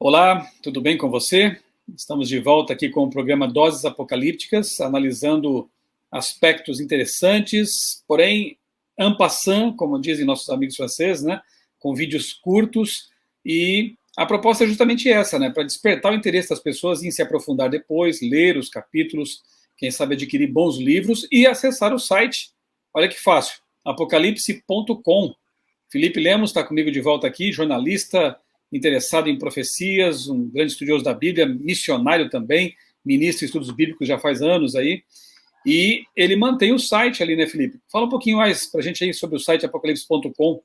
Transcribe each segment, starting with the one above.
Olá, tudo bem com você? Estamos de volta aqui com o programa Doses Apocalípticas, analisando aspectos interessantes, porém, en passant, como dizem nossos amigos franceses, né? Com vídeos curtos, e a proposta é justamente essa, né? Para despertar o interesse das pessoas em se aprofundar depois, ler os capítulos, quem sabe adquirir bons livros e acessar o site. Olha que fácil, apocalipse.com. Felipe Lemos está comigo de volta aqui, jornalista, interessado em profecias, um grande estudioso da Bíblia, missionário também, ministro de estudos bíblicos já faz anos aí, e ele mantém o site ali, né, Felipe? Fala um pouquinho mais para a gente aí sobre o site apocalipse.com.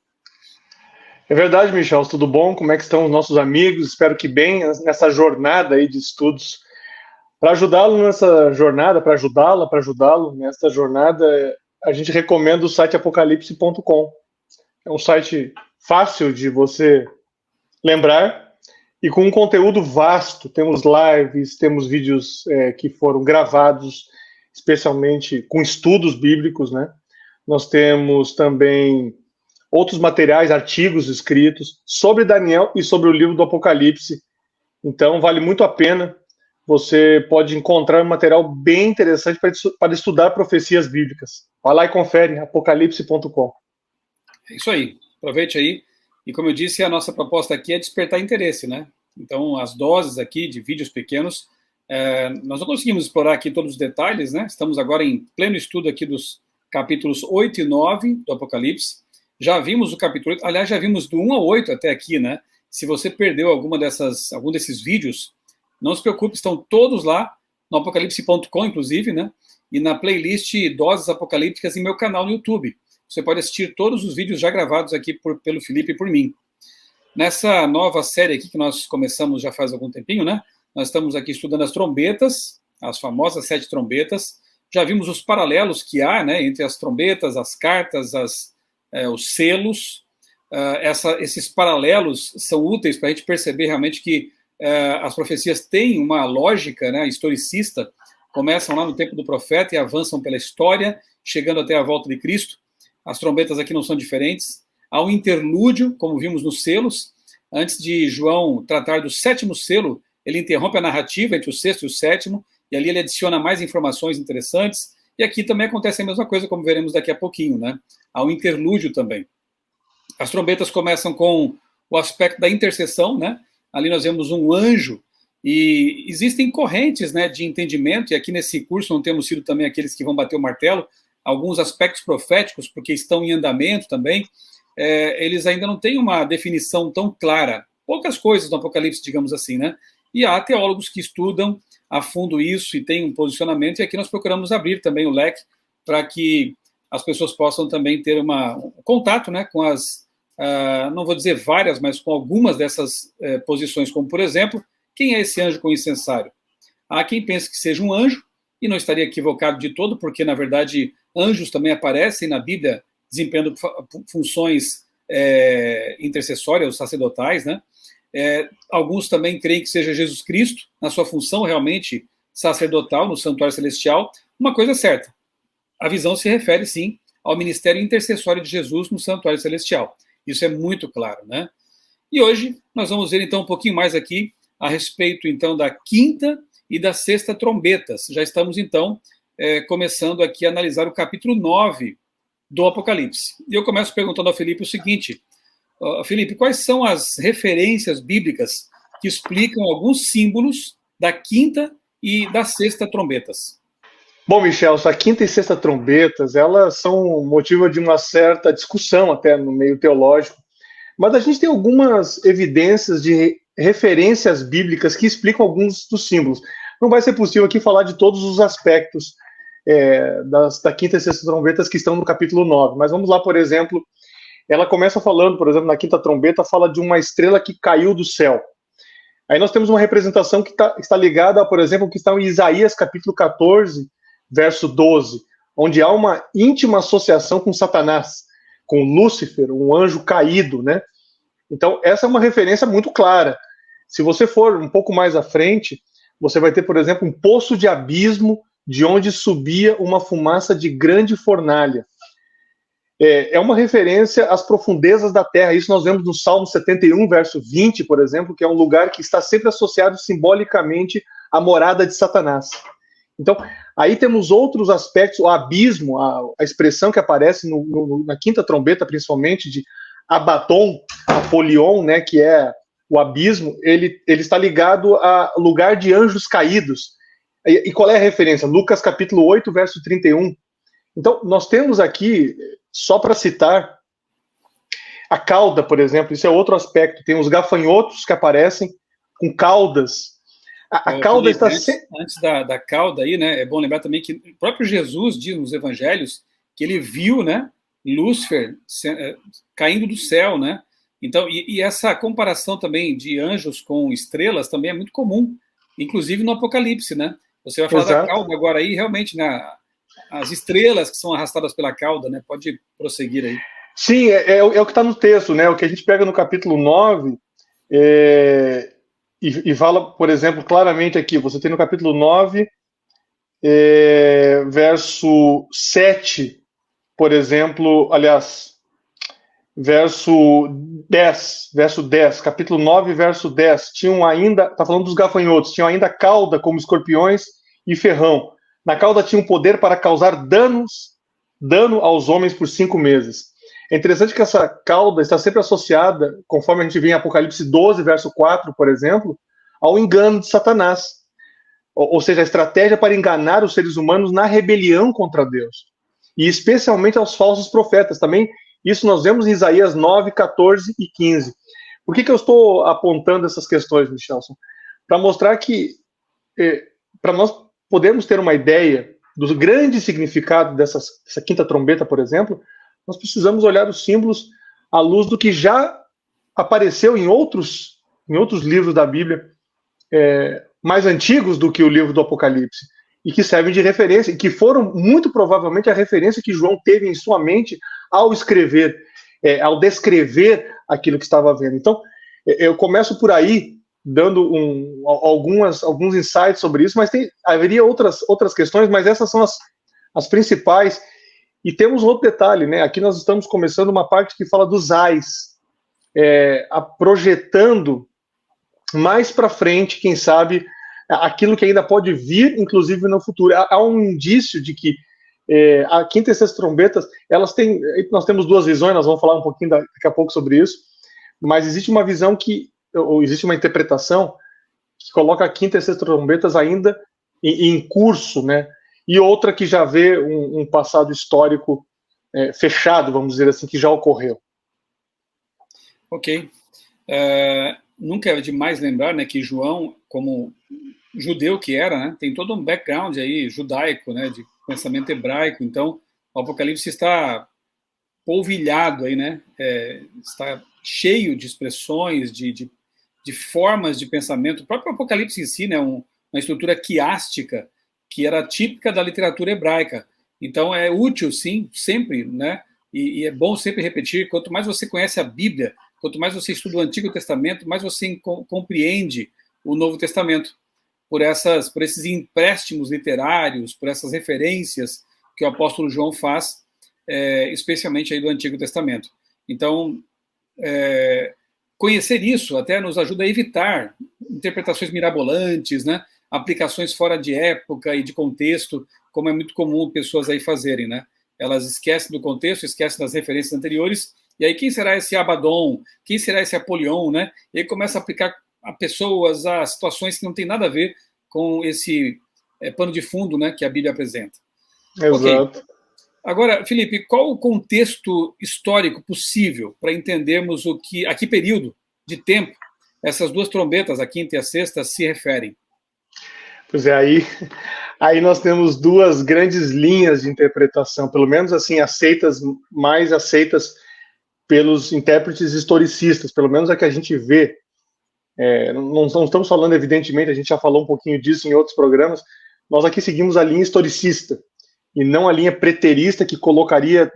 É verdade, Michel, tudo bom? Como é que estão os nossos amigos? Espero que bem nessa jornada aí de estudos. Para ajudá-lo nessa jornada, para ajudá-lo nessa jornada, a gente recomenda o site apocalipse.com. É um site fácil de você lembrar e com um conteúdo vasto. Temos lives, temos vídeos que foram gravados especialmente com estudos bíblicos, né? Nós temos também outros materiais, artigos escritos sobre Daniel e sobre o livro do Apocalipse. Então, vale muito a pena. Você pode encontrar um material bem interessante para estudar profecias bíblicas. Vai lá e confere, apocalipse.com. É isso aí, aproveite aí. E como eu disse, a nossa proposta aqui é despertar interesse, né? Então, as doses aqui de vídeos pequenos, nós não conseguimos explorar aqui todos os detalhes, né? Estamos agora em pleno estudo aqui dos capítulos 8 e 9 do Apocalipse. Já vimos o capítulo 8, aliás, já vimos do 1 ao 8 até aqui, né? Se você perdeu algum desses vídeos, não se preocupe, estão todos lá no apocalipse.com, inclusive, né? E na playlist Doses Apocalípticas em meu canal no YouTube. Você pode assistir todos os vídeos já gravados aqui pelo Felipe e por mim. Nessa nova série aqui que nós começamos já faz algum tempinho, né? Nós estamos aqui estudando as trombetas, as famosas 7 trombetas. Já vimos os paralelos que há, né, entre as trombetas, as cartas, os selos. Esses paralelos são úteis para a gente perceber realmente que as profecias têm uma lógica, né, historicista, começam lá no tempo do profeta e avançam pela história, chegando até a volta de Cristo. As trombetas aqui não são diferentes. Há um interlúdio, como vimos nos selos. Antes de João tratar do 7º selo, ele interrompe a narrativa entre o 6º e o 7º, e ali ele adiciona mais informações interessantes. E aqui também acontece a mesma coisa, como veremos daqui a pouquinho, né? Há um interlúdio também. As trombetas começam com o aspecto da intercessão, né? Ali nós vemos um anjo, e existem correntes, né, de entendimento, e aqui nesse curso não temos sido também aqueles que vão bater o martelo, alguns aspectos proféticos, porque estão em andamento também, eles ainda não têm uma definição tão clara. Poucas coisas no Apocalipse, digamos assim, né? E há teólogos que estudam a fundo isso e têm um posicionamento, e aqui nós procuramos abrir também o leque para que as pessoas possam também ter um contato, né, com não vou dizer várias, mas com algumas dessas posições, como, por exemplo, quem é esse anjo com incensário? Há quem pense que seja um anjo, e não estaria equivocado de todo, porque, na verdade, anjos também aparecem na Bíblia desempenhando funções intercessórias, sacerdotais, né? Alguns também creem que seja Jesus Cristo, na sua função realmente sacerdotal, no santuário celestial. Uma coisa é certa, a visão se refere, sim, ao ministério intercessório de Jesus no santuário celestial. Isso é muito claro, né? E hoje nós vamos ver, então, um pouquinho mais aqui a respeito, então, da 5ª e da 6ª trombetas. Já estamos, então, começando aqui a analisar o capítulo 9 do Apocalipse. E eu começo perguntando ao Felipe o seguinte: Felipe, quais são as referências bíblicas que explicam alguns símbolos da 5ª e da 6ª trombetas? Bom, Michel, a 5ª e 6ª trombetas, elas são motivo de uma certa discussão até no meio teológico, mas a gente tem algumas evidências de referências bíblicas que explicam alguns dos símbolos. Não vai ser possível aqui falar de todos os aspectos da 5ª e 6ª trombetas que estão no capítulo 9, mas vamos lá, por exemplo, ela começa falando, por exemplo, na 5ª trombeta, fala de uma estrela que caiu do céu. Aí nós temos uma representação que está ligada, por exemplo, que está em Isaías capítulo 14, verso 12, onde há uma íntima associação com Satanás, com Lúcifer, um anjo caído, né? Então, essa é uma referência muito clara. Se você for um pouco mais à frente, você vai ter, por exemplo, um poço de abismo de onde subia uma fumaça de grande fornalha. é uma referência às profundezas da terra. Isso nós vemos no Salmo 71, verso 20, por exemplo, que é um lugar que está sempre associado simbolicamente à morada de Satanás. Então, aí temos outros aspectos, o abismo, a expressão que aparece na quinta trombeta, principalmente, de Abaddon, Apolion, né, que é o abismo, ele está ligado a lugar de anjos caídos. E qual é a referência? Lucas capítulo 8, verso 31. Então, nós temos aqui, só para citar, a cauda, por exemplo, isso é outro aspecto. Tem os gafanhotos que aparecem com caudas. A cauda está antes da cauda aí, né? É bom lembrar também que o próprio Jesus diz nos evangelhos que ele viu, né, Lúcifer caindo do céu, né? Então, e essa comparação também de anjos com estrelas também é muito comum, inclusive no Apocalipse, né? Você vai falar da cauda agora aí, realmente, né? As estrelas que são arrastadas pela cauda, né? Pode prosseguir aí. Sim, é o que está no texto, né? O que a gente pega no capítulo 9 e fala, por exemplo, claramente aqui, você tem no capítulo 9, verso 7, por exemplo, aliás, verso 10, capítulo 9, verso 10, tinham ainda, está falando dos gafanhotos, tinham ainda cauda como escorpiões e ferrão. Na cauda tinha um poder para causar dano aos homens por 5 meses. É interessante que essa cauda está sempre associada, conforme a gente vê em Apocalipse 12, verso 4, por exemplo, ao engano de Satanás. Ou seja, a estratégia para enganar os seres humanos na rebelião contra Deus. E especialmente aos falsos profetas. Também isso nós vemos em Isaías 9, 14 e 15. Por que eu estou apontando essas questões, Michelson? Para mostrar que, para nós podermos ter uma ideia do grande significado dessa quinta trombeta, por exemplo, nós precisamos olhar os símbolos à luz do que já apareceu em outros livros da Bíblia, mais antigos do que o livro do Apocalipse, e que servem de referência, e que foram muito provavelmente a referência que João teve em sua mente ao escrever, ao descrever aquilo que estava vendo. Então, eu começo por aí, dando alguns insights sobre isso, mas haveria outras questões, mas essas são as principais. E temos outro detalhe, né? Aqui nós estamos começando uma parte que fala dos ais, projetando mais para frente, quem sabe, aquilo que ainda pode vir, inclusive no futuro. Há um indício de que a quinta e sexta trombetas, nós temos duas visões, nós vamos falar um pouquinho daqui a pouco sobre isso, mas existe uma visão ou existe uma interpretação que coloca a quinta e sexta trombetas ainda em curso, né? E outra que já vê um passado histórico fechado, vamos dizer assim, que já ocorreu. Ok. Nunca é demais lembrar, né, que João, como judeu que era, né, tem todo um background aí judaico, né, de pensamento hebraico. Então, o Apocalipse está polvilhado aí, né, está cheio de expressões, de formas de pensamento. O próprio Apocalipse em si, né, uma estrutura quiástica que era típica da literatura hebraica. Então, é útil, sim, sempre, né, e é bom sempre repetir, quanto mais você conhece a Bíblia, quanto mais você estuda o Antigo Testamento, mais você compreende o Novo Testamento, por esses empréstimos literários, por essas referências que o apóstolo João faz, especialmente aí do Antigo Testamento. Então, conhecer isso até nos ajuda a evitar interpretações mirabolantes, né? Aplicações fora de época e de contexto, como é muito comum pessoas aí fazerem, né? Elas esquecem do contexto, esquecem das referências anteriores, e aí quem será esse Abaddon? Quem será esse Apolion, né? E aí começa a aplicar a pessoas, a situações que não tem nada a ver com esse pano de fundo, né, que a Bíblia apresenta. Exato. Okay. Agora, Felipe, qual o contexto histórico possível para entendermos a que período de tempo essas duas trombetas, a quinta e a sexta, se referem? Pois é, aí nós temos duas grandes linhas de interpretação, pelo menos assim, mais aceitas pelos intérpretes historicistas, pelo menos a que a gente vê. Não estamos falando, evidentemente, a gente já falou um pouquinho disso em outros programas, nós aqui seguimos a linha historicista, e não a linha preterista, que colocaria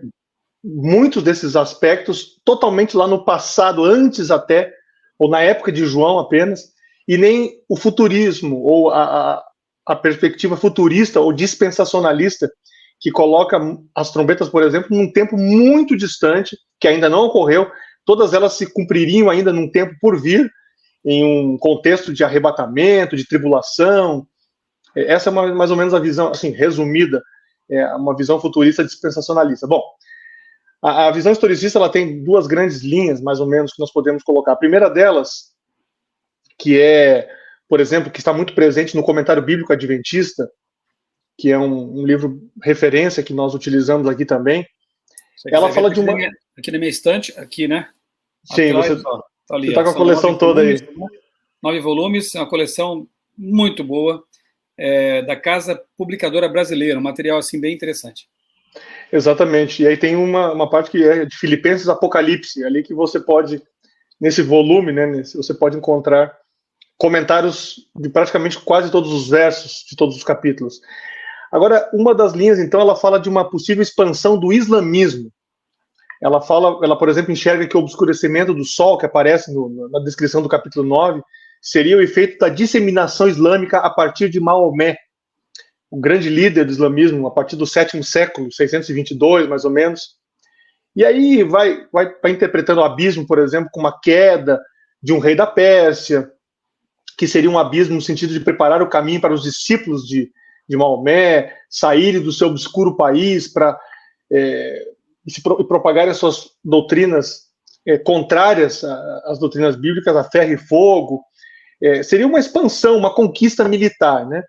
muitos desses aspectos totalmente lá no passado, antes até, ou na época de João apenas, e nem o futurismo, ou a perspectiva futurista ou dispensacionalista, que coloca as trombetas, por exemplo, num tempo muito distante, que ainda não ocorreu, todas elas se cumpririam ainda num tempo por vir, em um contexto de arrebatamento, de tribulação. Essa é mais ou menos a visão, assim, resumida, uma visão futurista dispensacionalista. Bom, a visão historicista ela tem duas grandes linhas, mais ou menos, que nós podemos colocar. A primeira delas, que é, por exemplo, que está muito presente no Comentário Bíblico Adventista, que é um livro referência que nós utilizamos aqui também. Ela fala de uma... Aqui na minha estante, aqui, né? Sim, atrás, você está com a coleção toda aí. 9 volumes, é uma coleção muito boa, da Casa Publicadora Brasileira, um material assim bem interessante. Exatamente, e aí tem uma parte que é de Filipenses Apocalipse, ali que você pode, nesse volume, né, você pode encontrar comentários de praticamente quase todos os versos de todos os capítulos. Agora, uma das linhas, então, ela fala de uma possível expansão do islamismo. Ela, por exemplo, enxerga que o obscurecimento do sol, que aparece na descrição do capítulo 9, seria o efeito da disseminação islâmica a partir de Maomé, o grande líder do islamismo, a partir do 7º século, 622, mais ou menos. E aí vai interpretando o abismo, por exemplo, como a queda de um rei da Pérsia, que seria um abismo no sentido de preparar o caminho para os discípulos de Maomé saírem do seu obscuro país para propagarem as suas doutrinas contrárias às doutrinas bíblicas, a ferro e fogo. Seria uma expansão, uma conquista militar, né?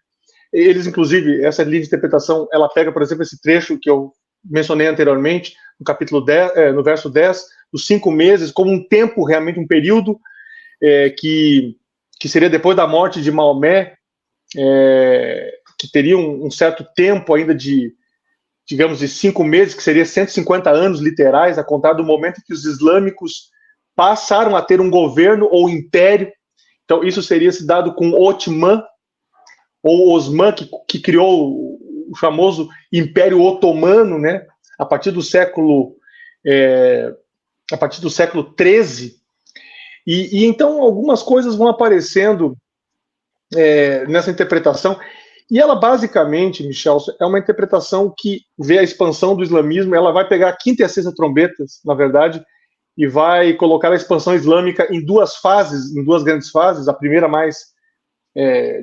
Eles, inclusive, essa linha de interpretação, ela pega, por exemplo, esse trecho que eu mencionei anteriormente, no capítulo 10, no verso 10, os 5 meses, como um tempo, realmente um período que seria depois da morte de Maomé, que teria um certo tempo ainda digamos, de 5 meses, que seria 150 anos literais, a contar do momento em que os islâmicos passaram a ter um governo ou império. Então, isso seria se dado com Otman, ou Osman, que criou o famoso Império Otomano, né? A partir do século XIII. E então algumas coisas vão aparecendo nessa interpretação. E ela basicamente, Michel, é uma interpretação que vê a expansão do islamismo. Ela vai pegar a quinta e a sexta trombetas, na verdade, e vai colocar a expansão islâmica em duas fases, em duas grandes fases. A primeira mais,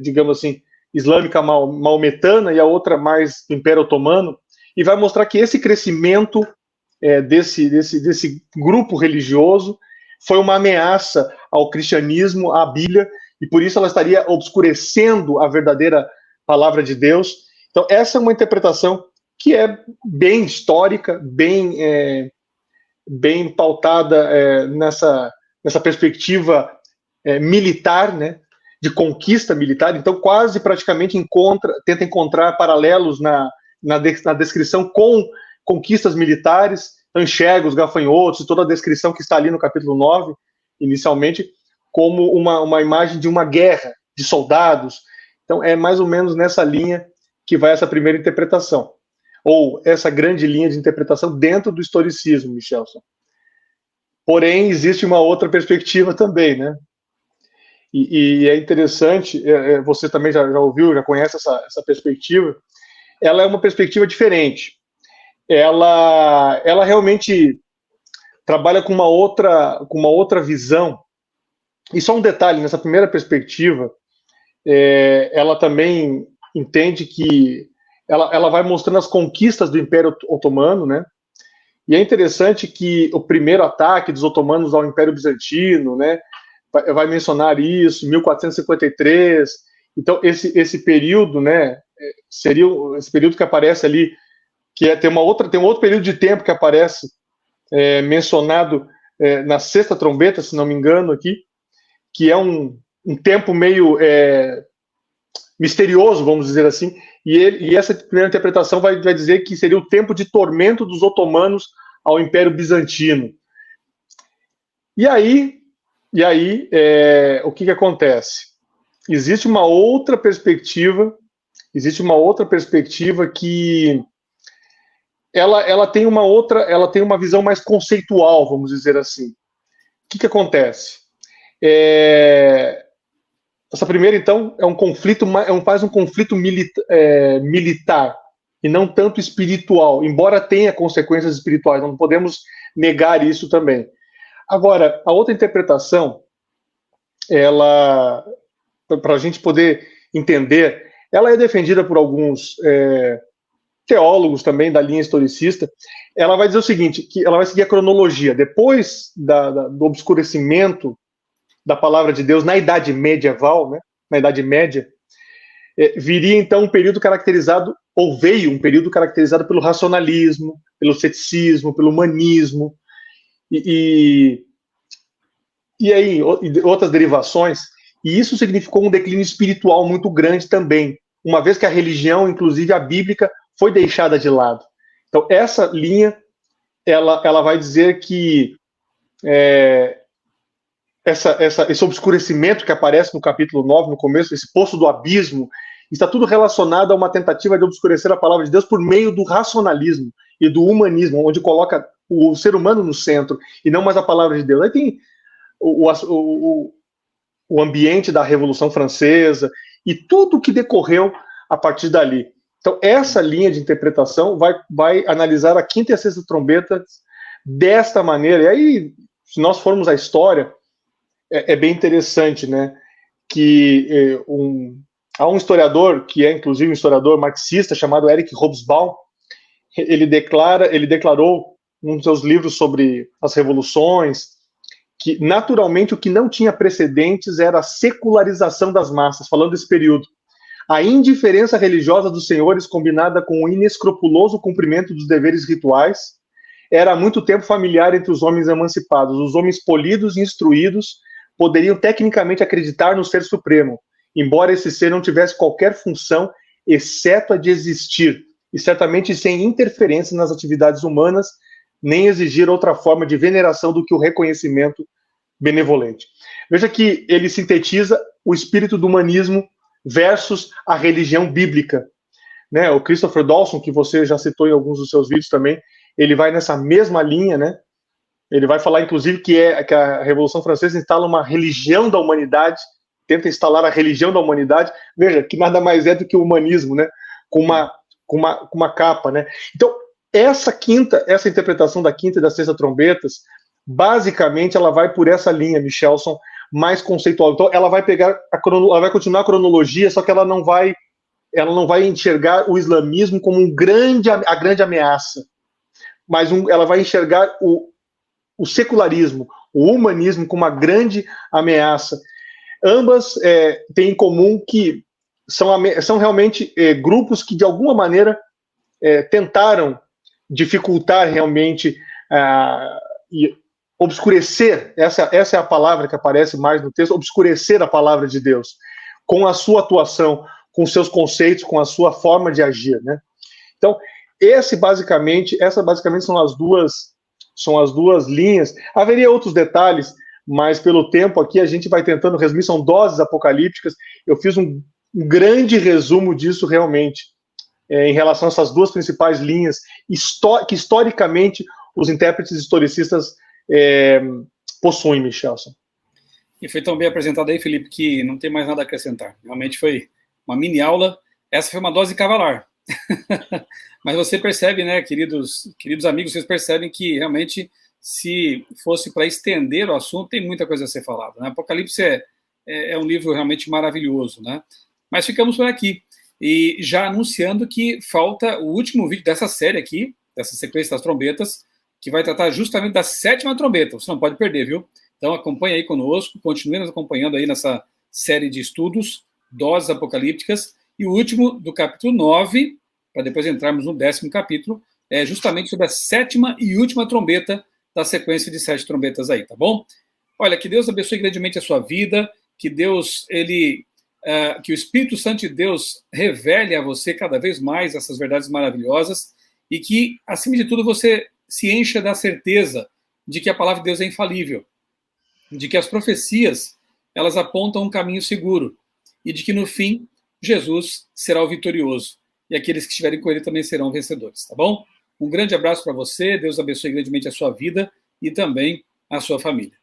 digamos assim, islâmica maometana, e a outra mais do Império Otomano, e vai mostrar que esse crescimento desse grupo religioso foi uma ameaça ao cristianismo, à Bíblia, e por isso ela estaria obscurecendo a verdadeira palavra de Deus. Então, essa é uma interpretação que é bem histórica, bem pautada nessa perspectiva militar, né, de conquista militar. Então, quase praticamente tenta encontrar paralelos na descrição com conquistas militares. Então, enxerga os gafanhotos e toda a descrição que está ali no capítulo 9, inicialmente, como uma imagem de uma guerra, de soldados. Então, é mais ou menos nessa linha que vai essa primeira interpretação, ou essa grande linha de interpretação dentro do historicismo, Michelson. Porém, existe uma outra perspectiva também, né? E é interessante, você também já ouviu, já conhece essa perspectiva. Ela é uma perspectiva diferente. Ela realmente trabalha com uma outra visão. E só um detalhe, nessa primeira perspectiva, ela também entende que ela vai mostrando as conquistas do Império Otomano, né? E é interessante que o primeiro ataque dos otomanos ao Império Bizantino, né, vai mencionar isso, 1453. Então, esse período, né, seria esse período que aparece ali, que tem um outro período de tempo que aparece mencionado na sexta trombeta, se não me engano aqui, que é um tempo meio misterioso, vamos dizer assim, e essa primeira interpretação vai dizer que seria o tempo de tormento dos otomanos ao Império Bizantino. E aí o que acontece? Existe uma outra perspectiva que ela tem uma visão mais conceitual, vamos dizer assim. O que acontece? Essa primeira, então, é um conflito, faz um conflito militar. e não tanto espiritual, embora tenha consequências espirituais, não podemos negar isso também. Agora, a outra interpretação, ela, para a gente poder entender, ela é defendida por alguns teólogos também da linha historicista. Ela vai dizer o seguinte, que ela vai seguir a cronologia. Depois do obscurecimento da palavra de Deus na Idade Medieval, né, na Idade Média, viria então um período caracterizado, ou veio um período caracterizado pelo racionalismo, pelo ceticismo, pelo humanismo, e aí outras derivações, e isso significou um declínio espiritual muito grande também, uma vez que a religião, inclusive a bíblica, foi deixada de lado. Então, essa linha, ela vai dizer que esse obscurecimento que aparece no capítulo 9, no começo, esse poço do abismo, está tudo relacionado a uma tentativa de obscurecer a palavra de Deus por meio do racionalismo e do humanismo, onde coloca o ser humano no centro e não mais a palavra de Deus. Aí tem o ambiente da Revolução Francesa e tudo que decorreu a partir dali. Então, essa linha de interpretação vai analisar a quinta e a sexta trombetas desta maneira. E aí, se nós formos à história, é bem interessante, né? Que há um historiador, que é inclusive um historiador marxista, chamado Eric Hobsbawm, ele declarou num dos seus livros sobre as revoluções, que naturalmente o que não tinha precedentes era a secularização das massas, falando desse período. A indiferença religiosa dos senhores, combinada com o inescrupuloso cumprimento dos deveres rituais, era há muito tempo familiar entre os homens emancipados. Os homens polidos e instruídos poderiam tecnicamente acreditar no Ser Supremo, embora esse ser não tivesse qualquer função, exceto a de existir, e certamente sem interferência nas atividades humanas, nem exigir outra forma de veneração do que o reconhecimento benevolente. Veja que ele sintetiza o espírito do humanismo versus a religião bíblica. Né? O Christopher Dawson, que você já citou em alguns dos seus vídeos também, ele vai nessa mesma linha, né? Ele vai falar, inclusive, que a Revolução Francesa instala uma religião da humanidade, tenta instalar a religião da humanidade, veja, que nada mais é do que o humanismo, né? Com uma capa, né? Então, essa interpretação da quinta e da sexta trombetas, basicamente, ela vai por essa linha, Michelson, mais conceitual. Então, ela vai ela vai continuar a cronologia, só que ela não vai enxergar o islamismo como a grande ameaça, mas ela vai enxergar o secularismo, o humanismo como uma grande ameaça. Ambas têm em comum que são realmente grupos que, de alguma maneira, tentaram dificultar realmente e obscurecer, essa é a palavra que aparece mais no texto, obscurecer a palavra de Deus, com a sua atuação, com seus conceitos, com a sua forma de agir, né? Então, essas basicamente são as duas linhas. Haveria outros detalhes, mas pelo tempo aqui a gente vai tentando resumir, são doses apocalípticas. Eu fiz um grande resumo disso realmente, em relação a essas duas principais linhas, que historicamente os intérpretes historicistas possuem, Michelson. E foi tão bem apresentado aí, Felipe, que não tem mais nada a acrescentar. Realmente foi uma mini aula. Essa foi uma dose cavalar. Mas você percebe, né, queridos amigos, vocês percebem que realmente, se fosse para estender o assunto, tem muita coisa a ser falada, né? Apocalipse é um livro realmente maravilhoso, né? Mas ficamos por aqui. E já anunciando que falta o último vídeo dessa série aqui, dessa sequência das trombetas, que vai tratar justamente da sétima trombeta. Você não pode perder, viu? Então acompanhe aí conosco, continue nos acompanhando aí nessa série de estudos, doses apocalípticas, e o último do capítulo 9, para depois entrarmos no 10º capítulo, é justamente sobre a sétima e última trombeta da sequência de 7 trombetas aí, tá bom? Olha, que Deus abençoe grandemente a sua vida, que Deus, que o Espírito Santo de Deus revele a você cada vez mais essas verdades maravilhosas e que, acima de tudo, você se encha da certeza de que a palavra de Deus é infalível, de que as profecias, elas apontam um caminho seguro e de que, no fim, Jesus será o vitorioso e aqueles que estiverem com ele também serão vencedores, tá bom? Um grande abraço para você, Deus abençoe grandemente a sua vida e também a sua família.